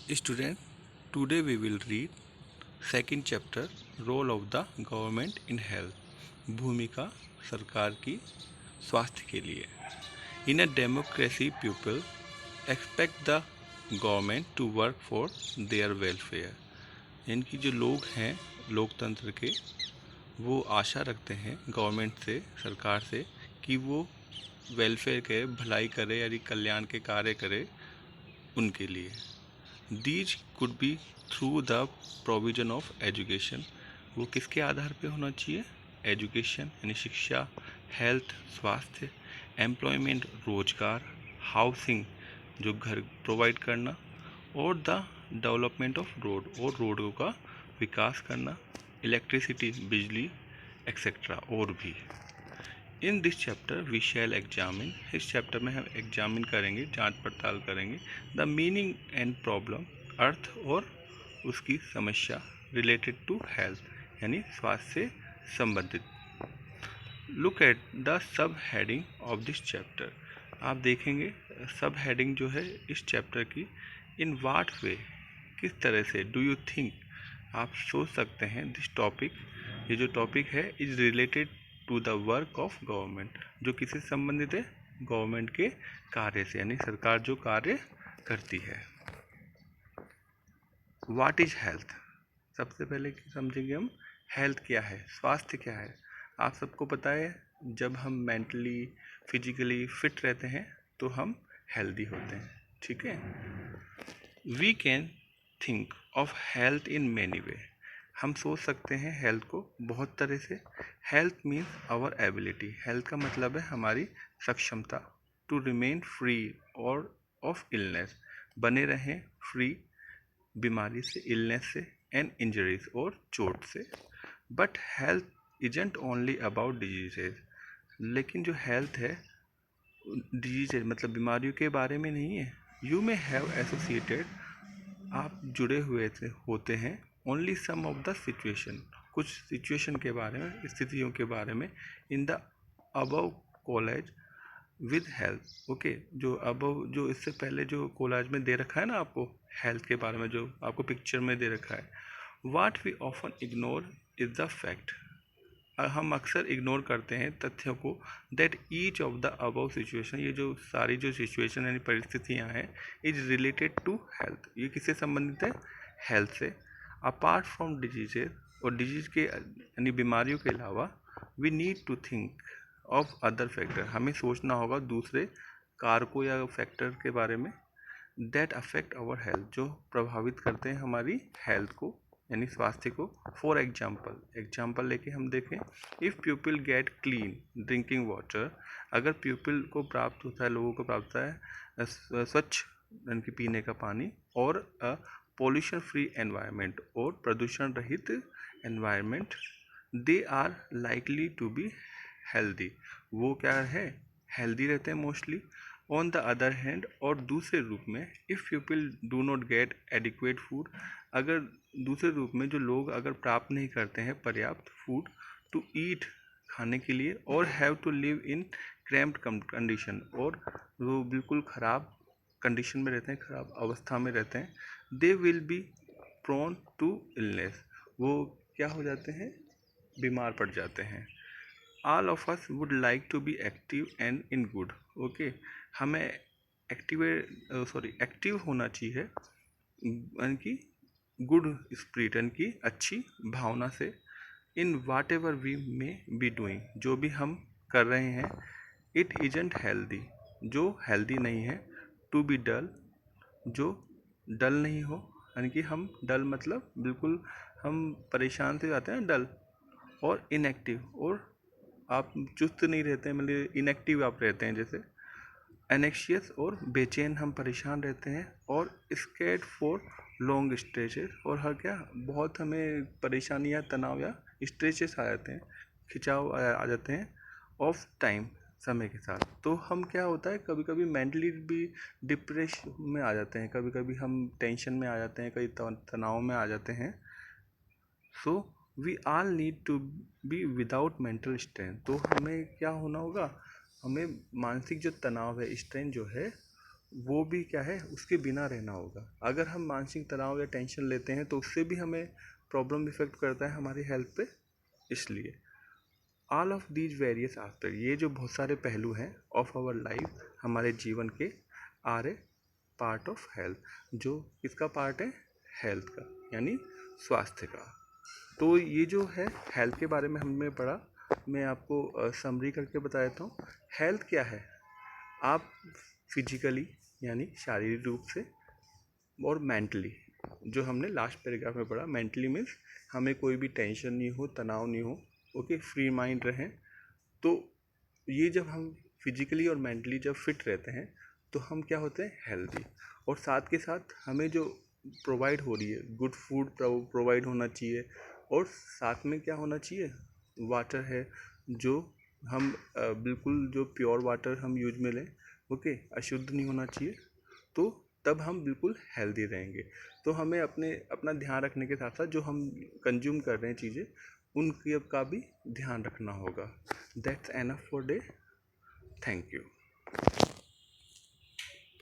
Student, today we will read second chapter Role of the Government in Health. भूमिका सरकार की स्वास्थ्य के लिए. In a democracy, people expect the government to work for their welfare. इनकी जो लोग हैं लोकतंत्र के, वो आशा रखते हैं गवर्नमेंट से, सरकार से, कि वो वेलफेयर के भलाई करे यानी कल्याण के कार्य करे उनके लिए. These could be through the provision of education. वो किसके आधार पे होना चाहिए? एजुकेशन यानी शिक्षा, हेल्थ स्वास्थ्य, एम्प्लॉयमेंट रोजगार, हाउसिंग जो घर प्रोवाइड करना, और द डेवलपमेंट ऑफ रोड और रोडों का विकास करना, इलेक्ट्रिसिटी बिजली एक्सेट्रा और भी. In this chapter we shall examine. इस चैप्टर में हम एग्जामिन करेंगे, जांच पड़ताल करेंगे द मीनिंग एंड प्रॉब्लम, अर्थ और उसकी समस्या रिलेटेड टू हेल्थ यानी स्वास्थ्य से संबंधित. Look at the sub heading of this chapter. आप देखेंगे सब हेडिंग जो है इस चैप्टर की. इन वाट वे, किस तरह से, डू यू थिंक, आप सोच सकते हैं, दिस टॉपिक, ये जो टॉपिक है, is related to the work of government, जो किससे संबंधित है? गवर्नमेंट के कार्य से, यानी सरकार जो कार्य करती है. What is health? सबसे पहले समझेंगे हम हेल्थ क्या है, स्वास्थ्य क्या है. आप सबको पता है जब हम मेंटली फिजिकली फिट रहते हैं तो हम हेल्दी होते हैं. ठीक है. We can think of health in many way. हम सोच सकते हैं हेल्थ को बहुत तरह से. Health means our ability. Health का मतलब है हमारी सक्षमता. टू रिमेन फ्री और ऑफ इलनेस, बने रहें फ्री बीमारी से, इलनेस से, एंड इंजरीज और चोट से. But health isn't only about diseases. लेकिन जो हेल्थ है डिजीजेज मतलब बीमारियों के बारे में नहीं है. यू मे हैव एसोसिएटेड, आप जुड़े हुए होते हैं, only some of the situation, कुछ सिचुएशन के बारे में, स्थितियों के बारे में, in the above college with health. Okay, जो अबव, जो इससे पहले जो कॉलेज में दे रखा है ना आपको हेल्थ के बारे में, जो आपको पिक्चर में दे रखा है. What we often ignore is the fact. हम अक्सर इग्नोर करते हैं तथ्यों को. That each of the above situation, ये जो सारी जो सिचुएशन यानी परिस्थितियाँ हैं, इज रिलेटेड टू हेल्थ, ये किससे संबंधित है? हेल्थ से. अपार्ट फ्रॉम डिजीजेज, और डिजीज के यानी बीमारियों के अलावा, we need to think of other factor, हमें सोचना होगा दूसरे कारकों या फैक्टर के बारे में. दैट अफेक्ट आवर हेल्थ, जो प्रभावित करते हैं हमारी हेल्थ को यानी स्वास्थ्य को. फॉर एग्जाम्पल लेके हम देखें. If people get clean drinking water, अगर पीपल को प्राप्त होता है, लोगों को प्राप्त होता है स्वच्छ यानी पीने का पानी, और पॉल्यूशन फ्री एनवायरनमेंट, और प्रदूषण रहित environment, they are likely to be healthy, वो क्या है? हेल्दी रहते हैं mostly. On the other hand, और दूसरे रूप में, if people do not get adequate food, अगर दूसरे रूप में जो लोग अगर प्राप्त नहीं करते हैं पर्याप्त फूड टू ईट, खाने के लिए, और have to live in cramped condition, और वो बिल्कुल ख़राब कंडीशन में रहते हैं, ख़राब अवस्था में रहते हैं, they will be prone to illness, वो क्या हो जाते हैं? बीमार पड़ जाते हैं. All of us would like to be active and in good. Okay, हमें एक्टिव होना चाहिए यानी कि गुड स्पिरिट यानी कि अच्छी भावना से. In whatever we may be doing, जो भी हम कर रहे हैं. इट इजंट हेल्दी, जो हेल्दी नहीं है. टू बी डल, जो डल नहीं हो, यानी कि हम डल मतलब बिल्कुल हम परेशान से जाते हैं डल. और इनएक्टिव, और आप चुस्त नहीं रहते हैं, मतलब इनएक्टिव आप रहते हैं जैसे. एनेक्शियस, और बेचैन, हम परेशान रहते हैं. और स्केर्ड फॉर लॉन्ग स्ट्रेचेस, और हर क्या बहुत हमें परेशानियाँ, तनाव या स्ट्रेचेस आ जाते हैं, खिंचाव आ जाते हैं ऑफ टाइम, समय के साथ. तो हम क्या होता है, कभी कभी मेंटली भी डिप्रेशन में आ जाते हैं, कभी कभी हम टेंशन में आ जाते हैं, कई तनाव में आ जाते हैं. So we all need to be without mental strength. तो हमें क्या होना होगा? हमें मानसिक जो तनाव है, स्ट्रेन जो है, वो भी क्या है, उसके बिना रहना होगा। अगर हम मानसिक तनाव या टेंशन लेते हैं तो उससे भी हमें प्रॉब्लम इफेक्ट करता है हमारी हेल्थ पे। इसलिए all of these various aspect, ये जो बहुत सारे पहलू हैं ऑफ आवर लाइफ, हमारे जीवन के, are a part of health. जो किसका पार्ट है? हेल्थ का, यानी स्वास्थ्य का। तो ये जो है हेल्थ के बारे में हमने पढ़ा। मैं आपको समरी करके बता देता हूँ। हेल्थ क्या है? आप फिजिकली यानी शारीरिक रूप से, और मेंटली, जो हमने लास्ट पैराग्राफ में पढ़ा, मेंटली मीन्स हमें कोई भी टेंशन नहीं हो, तनाव नहीं हो, ओके, फ्री माइंड रहें। तो ये जब हम फिजिकली और मेंटली जब फिट रहते हैं तो हम क्या होते हैं? हेल्दी। और साथ के साथ हमें जो प्रोवाइड हो रही है, गुड फूड प्रोवाइड होना चाहिए। और साथ में क्या होना चाहिए? वाटर है, जो हम बिल्कुल जो प्योर वाटर हम यूज में लें, ओके, अशुद्ध नहीं होना चाहिए। तो तब हम बिल्कुल हेल्दी रहेंगे। तो हमें अपना ध्यान रखने के साथ साथ जो हम कंज्यूम कर रहे हैं चीज़ें, उनकी का भी ध्यान रखना होगा। That's enough for day. Thank you.